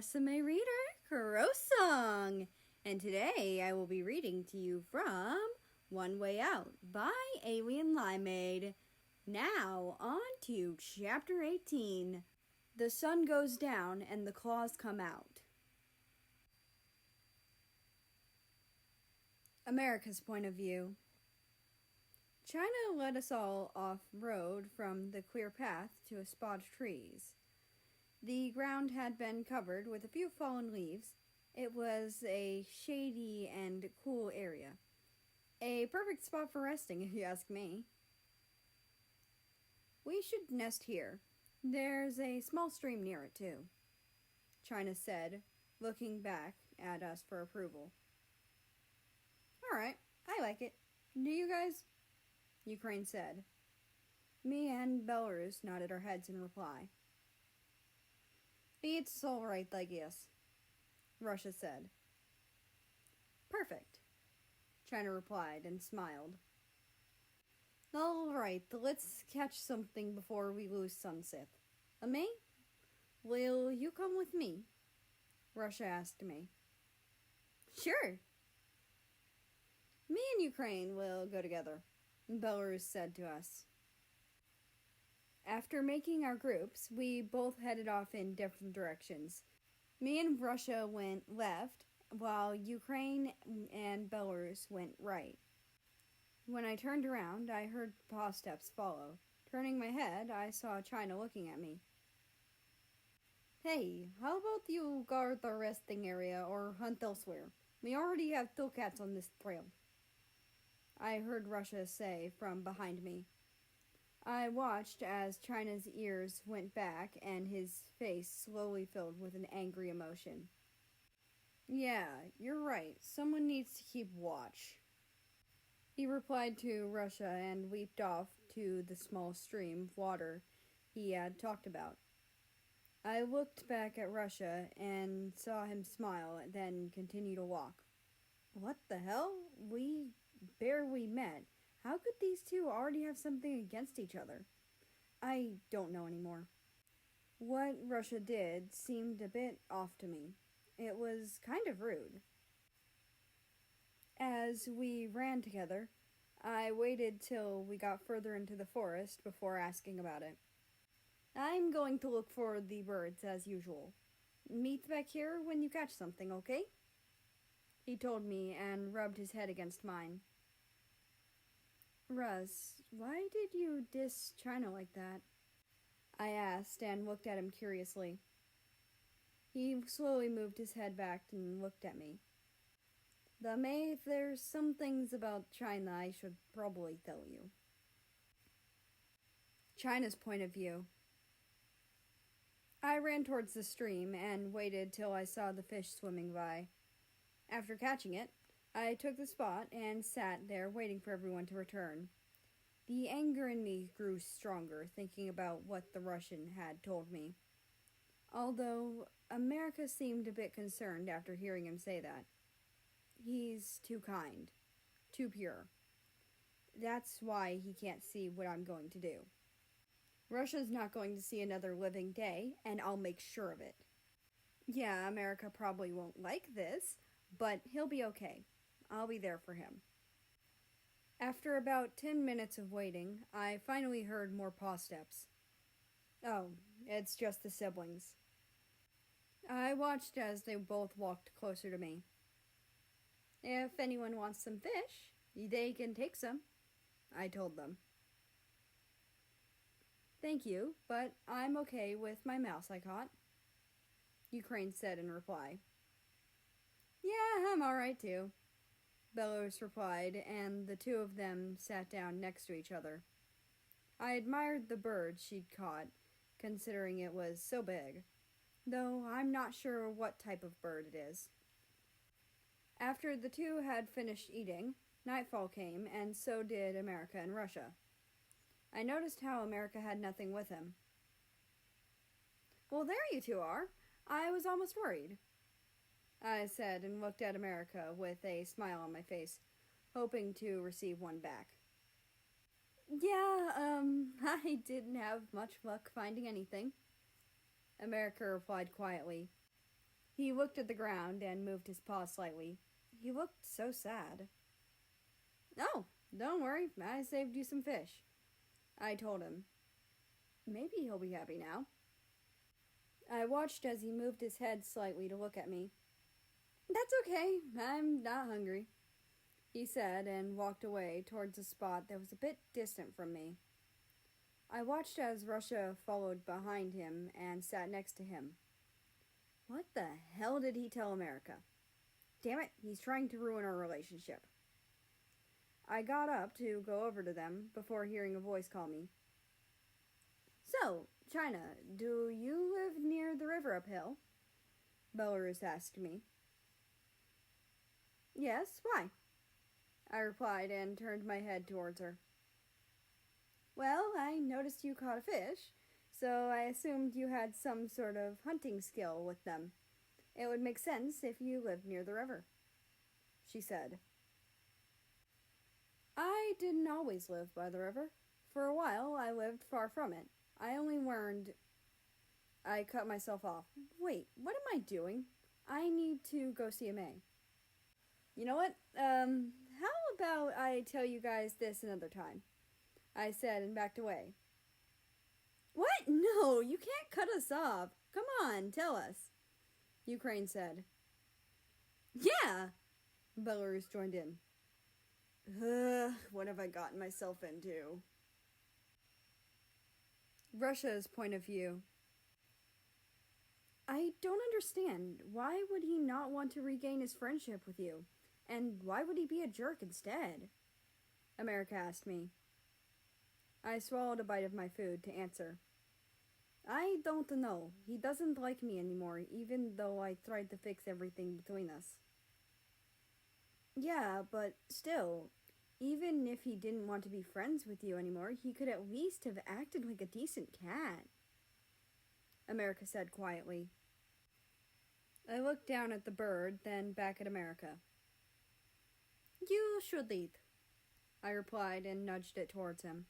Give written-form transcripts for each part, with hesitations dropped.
RusAme reader, Kurosong, and today I will be reading to you from One Way Out by Alien Limeade. Now, on to Chapter 18. The sun goes down and the claws come out. America's point of view. China led us all off-road from the clear path to a spot of trees. The ground had been covered with a few fallen leaves. It was a shady and cool area. A perfect spot for resting, if you ask me. We should nest here. There's a small stream near it, too, China said, looking back at us for approval. All right, I like it. Do you guys? Ukraine said. Me and Belarus nodded our heads in reply. It's all right, I guess, Russia said. Perfect, China replied and smiled. All right, let's catch something before we lose sunset. May? Will you come with me? Russia asked me. Sure. Me and Ukraine will go together, Belarus said to us. After making our groups, we both headed off in different directions. Me and Russia went left, while Ukraine and Belarus went right. When I turned around, I heard paw steps follow. Turning my head, I saw China looking at me. Hey, how about you guard the resting area or hunt elsewhere? We already have 2 cats on this trail, I heard Russia say from behind me. I watched as China's ears went back and his face slowly filled with an angry emotion. Yeah, you're right. Someone needs to keep watch, he replied to Russia and leaped off to the small stream of water he had talked about. I looked back at Russia and saw him smile, then continue to walk. What the hell? We barely met. How could these two already have something against each other? I don't know anymore. What Russia did seemed a bit off to me. It was kind of rude. As we ran together, I waited till we got further into the forest before asking about it. I'm going to look for the birds as usual. Meet back here when you catch something, okay? He told me and rubbed his head against mine. Russ, why did you diss China like that? I asked and looked at him curiously. He slowly moved his head back and looked at me. May, there's some things about China I should probably tell you. China's point of view. I ran towards the stream and waited till I saw the fish swimming by. After catching it, I took the spot and sat there waiting for everyone to return. The anger in me grew stronger, thinking about what the Russian had told me. Although America seemed a bit concerned after hearing him say that. He's too kind, too pure. That's why he can't see what I'm going to do. Russia's not going to see another living day, and I'll make sure of it. Yeah, America probably won't like this, but he'll be okay. I'll be there for him. After about 10 minutes of waiting, I finally heard more paw steps. Oh, it's just the siblings. I watched as they both walked closer to me. If anyone wants some fish, they can take some, I told them. Thank you, but I'm okay with my mouse I caught, Ukraine said in reply. Yeah, I'm alright too, Belarus replied, and the two of them sat down next to each other. I admired the bird she'd caught, considering it was so big, though I'm not sure what type of bird it is. After the two had finished eating, nightfall came, and so did America and Russia. I noticed how America had nothing with him. Well, there you two are. I was almost worried, I said and looked at America with a smile on my face, hoping to receive one back. Yeah, I didn't have much luck finding anything, America replied quietly. He looked at the ground and moved his paw slightly. He looked so sad. "Oh, don't worry, I saved you some fish," I told him. Maybe he'll be happy now. I watched as he moved his head slightly to look at me. "That's okay, I'm not hungry," he said and walked away towards a spot that was a bit distant from me. I watched as Russia followed behind him and sat next to him. What the hell did he tell America? Damn it, he's trying to ruin our relationship. I got up to go over to them before hearing a voice call me. "So, China, do you live near the river uphill?" Belarus asked me. "Yes, why?" I replied and turned my head towards her. "Well, I noticed you caught a fish, so I assumed you had some sort of hunting skill with them. It would make sense if you lived near the river," she said. I didn't always live by the river. For a while, I lived far from it. I only learned... I cut myself off. Wait, what am I doing? I need to go see May. You know what? How about I tell you guys this another time? I said and backed away. What? No, you can't cut us off. Come on, tell us, Ukraine said. Yeah, Belarus joined in. What have I gotten myself into? Russia's point of view. I don't understand. Why would he not want to regain his friendship with you? And why would he be a jerk instead? America asked me. I swallowed a bite of my food to answer. I don't know. He doesn't like me anymore, even though I tried to fix everything between us. Yeah, but still, even if he didn't want to be friends with you anymore, he could at least have acted like a decent cat, America said quietly. I looked down at the bird, then back at America. You should eat, I replied and nudged it towards him.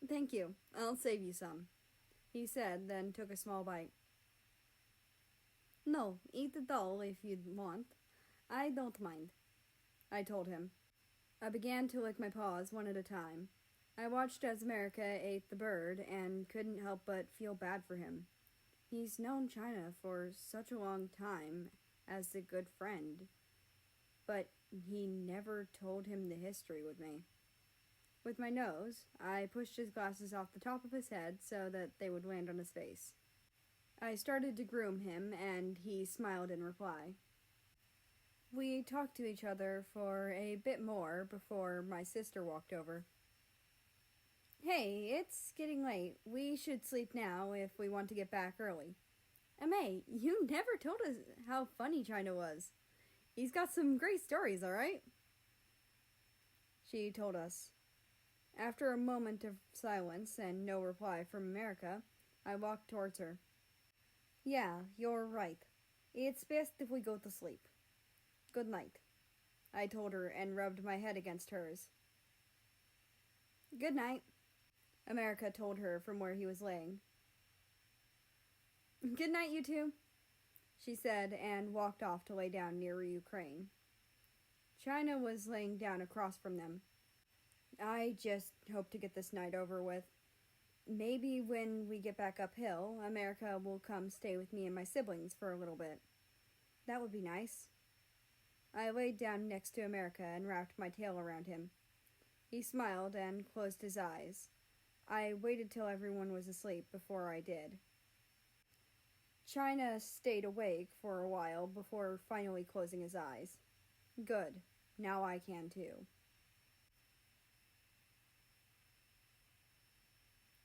Thank you. I'll save you some, he said, then took a small bite. No, eat it all if you want. I don't mind, I told him. I began to lick my paws one at a time. I watched as America ate the bird and couldn't help but feel bad for him. He's known China for such a long time as a good friend, but he never told him the history with me. With my nose, I pushed his glasses off the top of his head so that they would land on his face. I started to groom him, and he smiled in reply. We talked to each other for a bit more before my sister walked over. Hey, it's getting late. We should sleep now if we want to get back early. May, you never told us how funny China was. He's got some great stories, all right? She told us. After a moment of silence and no reply from America, I walked towards her. Yeah, you're right. It's best if we go to sleep. Good night, I told her and rubbed my head against hers. Good night, America told her from where he was laying. Good night, you two, she said and walked off to lay down near Ukraine. China was laying down across from them. I just hope to get this night over with. Maybe when we get back uphill, America will come stay with me and my siblings for a little bit. That would be nice. I laid down next to America and wrapped my tail around him. He smiled and closed his eyes. I waited till everyone was asleep before I did. China stayed awake for a while before finally closing his eyes. Good. Now I can too.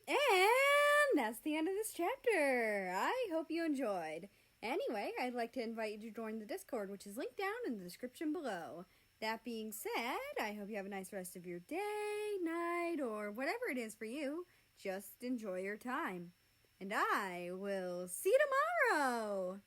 And that's the end of this chapter. I hope you enjoyed. Anyway, I'd like to invite you to join the Discord, which is linked down in the description below. That being said, I hope you have a nice rest of your day, night, or whatever it is for you. Just enjoy your time. And I will see you tomorrow!